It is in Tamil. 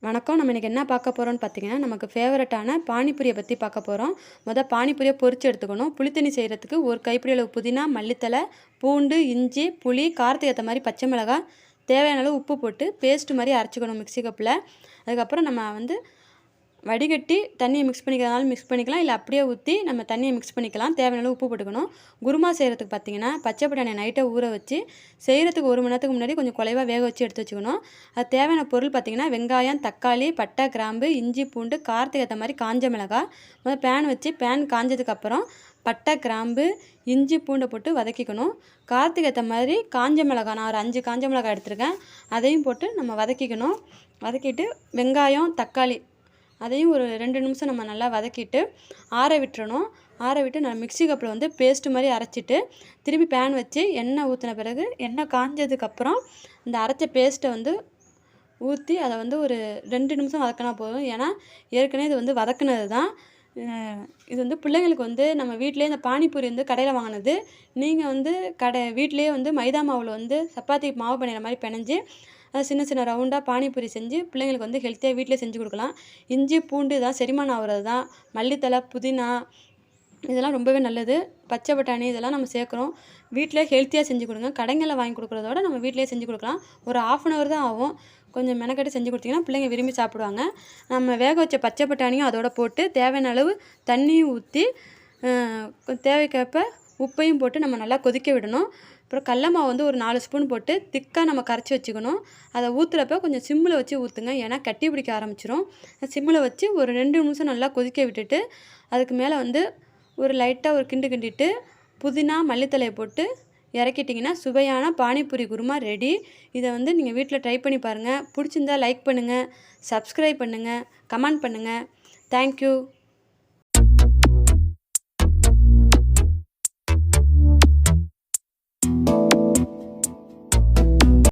வணக்கம். நம்ம இன்றைக்கி என்ன பார்க்க போகிறோம்னு பார்த்தீங்கன்னா, நமக்கு ஃபேவரட்டான பானிபூரியை பற்றி பார்க்க போகிறோம். பானிபூரியை பொரிச்சு எடுத்துக்கணும். புளித்தண்ணி செய்கிறதுக்கு ஒரு கைப்பிடி அளவு புதினா, மல்லித்தழை, பூண்டு, இஞ்சி, புளி, காரத்துக்கு ஏற்ற மாதிரி பச்சை மிளகாய், தேவையான அளவு உப்பு போட்டு பேஸ்ட் மாதிரி அரைச்சிக்கணும் மிக்ஸி கப்பில். அதுக்கப்புறம் நம்ம வடிகட்டி தண்ணியை மிக்ஸ் பண்ணிக்கிறதுனாலும் மிக்ஸ் பண்ணிக்கலாம், இல்லை அப்படியே ஊற்றி நம்ம தண்ணியை மிக்ஸ் பண்ணிக்கலாம். தேவையான அளவு உப்பு போட்டுக்கணும். குருமா செய்கிறதுக்கு பார்த்தீங்கன்னா, பச்சை பட்டாணியை நைட்டை ஊற வச்சு செய்கிறதுக்கு 1 மணி நேரத்துக்கு முன்னாடி கொஞ்சம் குலைவாக வேக வச்சு எடுத்து வச்சுக்கணும். அது தேவையான பொருள் பார்த்தீங்கன்னா, வெங்காயம், தக்காளி, பட்டை, கிராம்பு, இஞ்சி, பூண்டு, காரத்துக்கு ஏற்ற மாதிரி காஞ்ச மிளகாய். பேன் வச்சு பேன் காஞ்சதுக்கப்புறம் பட்டை, கிராம்பு, இஞ்சி, பூண்டை போட்டு வதக்கிக்கணும். காரத்துக்கு ஏற்ற மாதிரி காஞ்ச மிளகாய், நான் ஒரு 5 காஞ்ச மிளகாய் எடுத்துருக்கேன், அதையும் போட்டு நம்ம வதக்கிக்கணும். வதக்கிட்டு வெங்காயம், தக்காளி அதையும் ஒரு 2 நிமிஷம் நம்ம நல்லா வதக்கிட்டு ஆற விட்டுறணும். ஆற விட்டு நான் மிக்ஸி கப்பில் பேஸ்ட்டு மாதிரி அரைச்சிட்டு திருப்பி பேன் வச்சு எண்ணெய் ஊற்றின பிறகு எண்ணெய் காஞ்சதுக்கப்புறம் இந்த அரைச்ச பேஸ்ட்டை ஊற்றி அதை ஒரு 2 நிமிஷம் வதக்கினா போதும். ஏன்னா ஏற்கனவே இது வதக்குனது தான். இது பிள்ளைங்களுக்கு நம்ம வீட்டிலே இந்த பானிபூரி கடையில் வாங்கினது. நீங்கள் வீட்டிலேயே மைதா மாவில் சப்பாத்தி மாவு பிணையிற மாதிரி பிணைஞ்சு அதை சின்ன சின்ன ரவுண்டாக பானிபூரி செஞ்சு பிள்ளைங்களுக்கு ஹெல்த்தியாக வீட்டிலே செஞ்சு கொடுக்கலாம். இஞ்சி, பூண்டு தான் செரிமானம் ஆகிறது தான். மல்லித்தழை, புதினா இதெல்லாம் ரொம்பவே நல்லது. பச்சை பட்டாணி இதெல்லாம் நம்ம சேர்க்குறோம். வீட்டிலே ஹெல்த்தியாக செஞ்சு கொடுங்க. கடைங்களில் வாங்கி கொடுக்குறதோட நம்ம வீட்டிலே செஞ்சு கொடுக்கலாம். ஒரு 1/2 hour தான் ஆகும். கொஞ்சம் மெனக்கட்டு செஞ்சு கொடுத்தீங்கன்னா பிள்ளைங்க விரும்பி சாப்பிடுவாங்க. நம்ம வேக வச்ச பச்சை பட்டாணியும் அதோட போட்டு தேவையான அளவு தண்ணியும் ஊற்றி தேவைக்கேற்ப உப்பையும் போட்டு நம்ம நல்லா கொதிக்க விடணும். அப்புறம் கடல மாவு ஒரு 4 ஸ்பூன் போட்டு திக்காக நம்ம கரைச்சி வச்சுக்கணும். அதை ஊற்றுறப்ப கொஞ்சம் சிம்மில் வச்சு ஊற்றுங்க, ஏன்னா கட்டி பிடிக்க ஆரம்பிச்சிடும். சிம்மில் வச்சு ஒரு 2 நிமிஷம் நல்லா கொதிக்க விட்டுட்டு அதுக்கு மேலே ஒரு லைட்டாக ஒரு கிண்டு கிண்டிட்டு புதினா, மல்லித்தழையை போட்டு இறக்கிட்டிங்கன்னா சுவையான பானிபூரி குருமா ரெடி. இதை நீங்கள் வீட்டில் ட்ரை பண்ணி பாருங்கள். பிடிச்சிருந்தா லைக் பண்ணுங்கள், சப்ஸ்கிரைப் பண்ணுங்கள், கமெண்ட் பண்ணுங்கள். தேங்க்யூ.